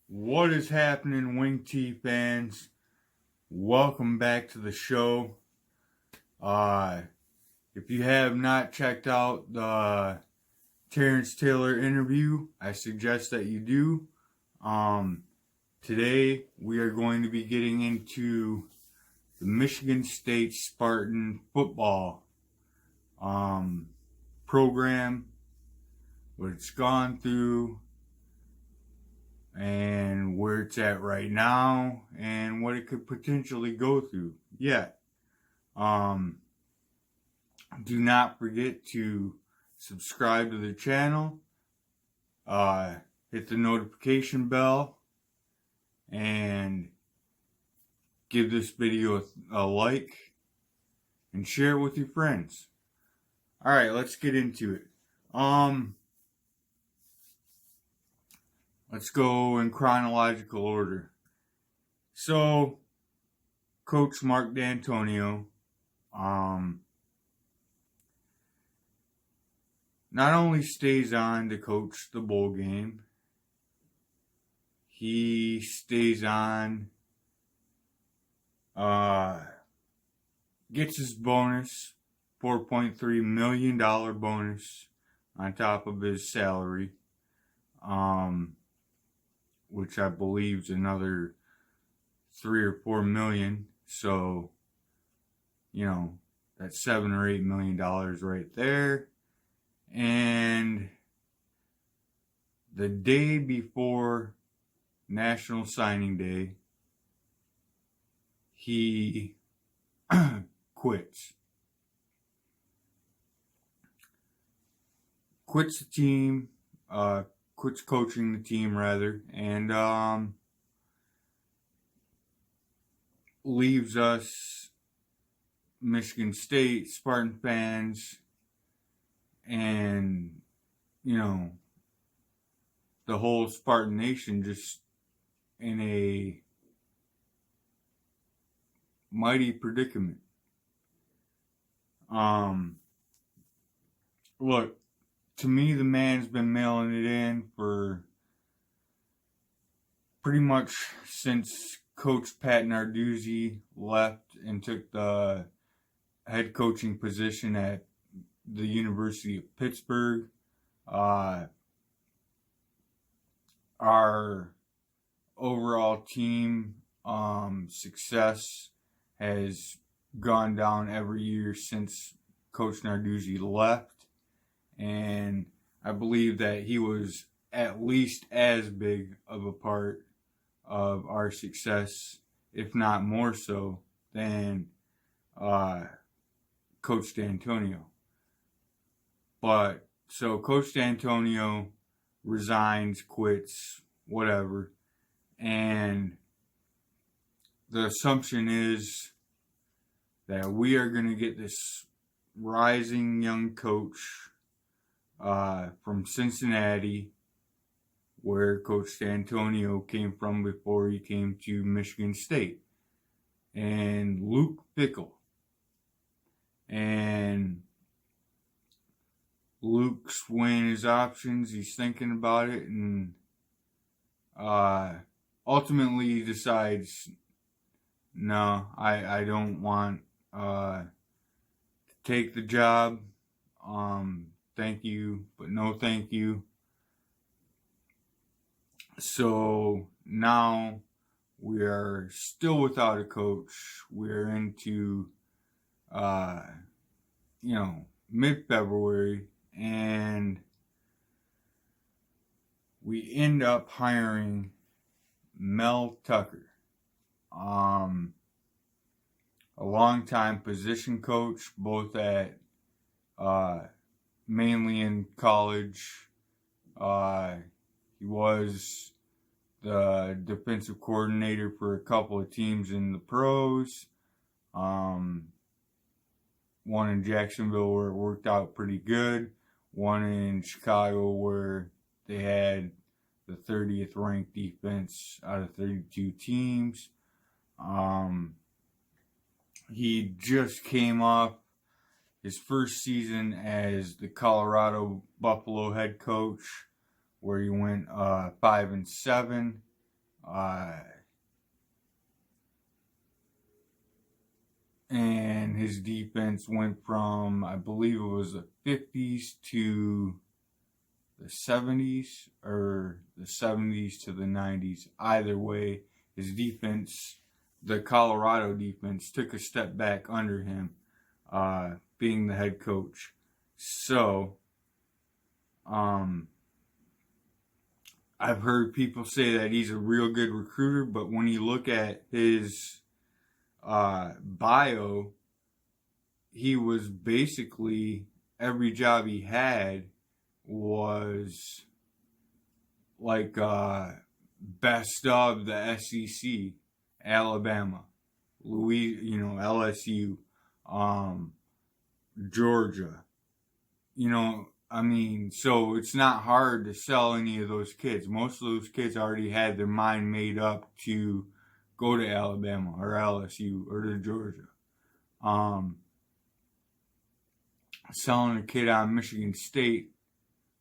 What is happening, Wing T fans? Welcome back to the show. If you have not checked out the Terrence Taylor interview, I suggest that you do. Today we are going to be getting into the Michigan State Spartan Football program, what it's gone through, and where it's at right now, and what it could potentially go through yet. Do not forget to subscribe to the channel, hit the notification bell, and give this video a like, and share it with your friends. Alright, let's get into it. Let's go in chronological order. So, Coach Mark Dantonio, not only stays on to coach the bowl game, he stays on, gets his bonus, $4.3 million bonus on top of his salary, which I believe is another $3 or $4 million. So, that's $7 or $8 million right there. And the day before National Signing Day, he quits. Quits the team, quits coaching the team rather, and leaves us Michigan State Spartan fans and, the whole Spartan Nation just in a mighty predicament. Look, to me, the man's been mailing it in for pretty much since Coach Pat Naruzzi left and took the head coaching position at the University of Pittsburgh. Our overall team success has gone down every year since Coach Naruzzi left. And I believe that he was at least as big of a part of our success, if not more so, than Coach Dantonio. But, so Coach Dantonio resigns, quits, whatever. And the assumption is that we are going to get this rising young coach from Cincinnati, where Coach Dantonio came from before he came to Michigan State, and Luke Fickell. And Luke's weighing his options, he's thinking about it, and ultimately he decides, no, I don't want to take the job. Thank you, but no thank you. So now we are still without a coach. We're into, mid-February, and we end up hiring Mel Tucker, a longtime position coach, both at mainly in college. He was the defensive coordinator for a couple of teams in the pros. One in Jacksonville where it worked out pretty good. One in Chicago where they had the 30th ranked defense out of 32 teams. He just came off his first season as the Colorado Buffalo head coach, where he went 5-7, And his defense went from, I believe it was the 50s to the 70s, or the 70s to the 90s. Either way, his defense, the Colorado defense, took a step back under him, being the head coach. So, I've heard people say that he's a real good recruiter, but when you look at his bio, he was basically, every job he had was like best of the SEC, Alabama, LSU, Georgia. I mean, so it's not hard to sell any of those kids. Most of those kids already had their mind made up to go to Alabama or LSU or to Georgia. Selling a kid on Michigan State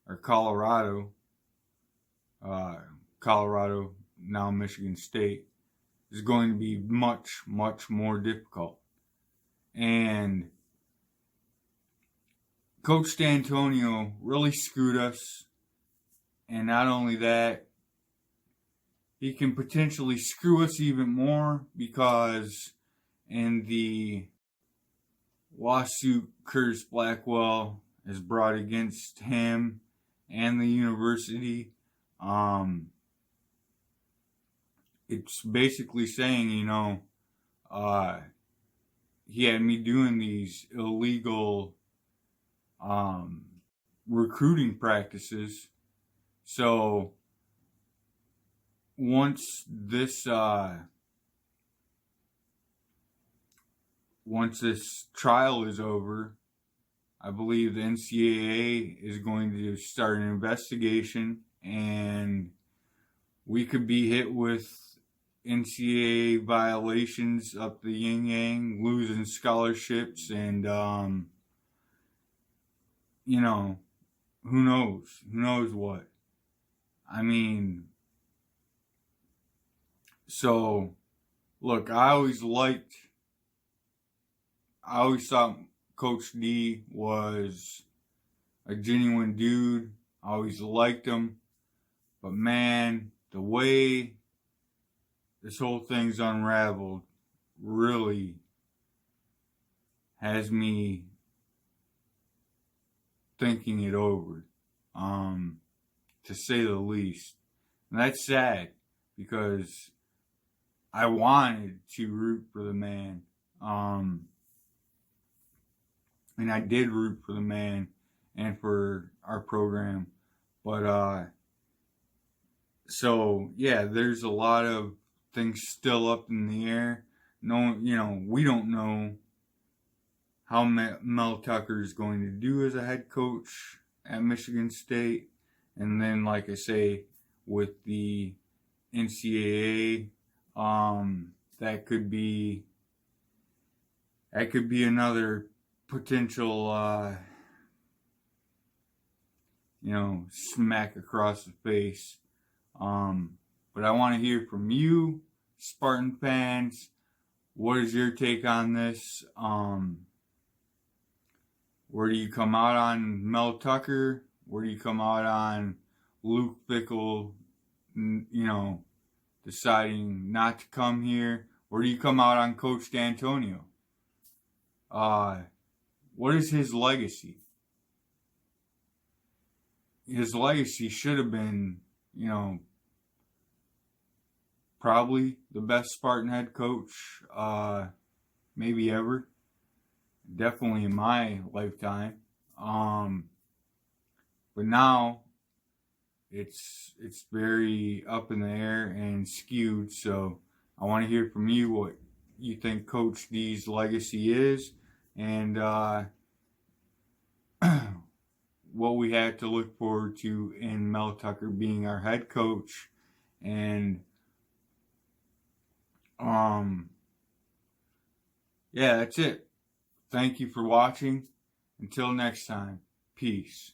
or Colorado, now Michigan State, is going to be much, much more difficult. And Coach Dantonio really screwed us. And not only that, he can potentially screw us even more, because in the lawsuit Curtis Blackwell has brought against him and the university, it's basically saying, he had me doing these illegal recruiting practices. So once this trial is over, I believe the NCAA is going to start an investigation, and we could be hit with NCAA violations up the yin yang, losing scholarships, and who knows what. I mean, so look, I always thought Coach D was a genuine dude. I always liked him. But man, the way this whole thing's unraveled really has me thinking it over, to say the least. And that's sad, because I wanted to root for the man. And I did root for the man and for our program. But, so, yeah, there's a lot of things still up in the air. No, we don't know how Mel Tucker is going to do as a head coach at Michigan State. And then, like I say, with the NCAA, that could be another potential, smack across the face. But I want to hear from you, Spartan fans. What is your take on this? Where do you come out on Mel Tucker? Where do you come out on Luke Fickell, deciding not to come here? Where do you come out on Coach Dantonio? What is his legacy? His legacy should have been, probably the best Spartan head coach, maybe ever. Definitely in my lifetime. But now it's very up in the air and skewed. So I want to hear from you what you think Coach D's legacy is, and what we have to look forward to in Mel Tucker being our head coach. And yeah, that's it. Thank you for watching. Until next time, peace.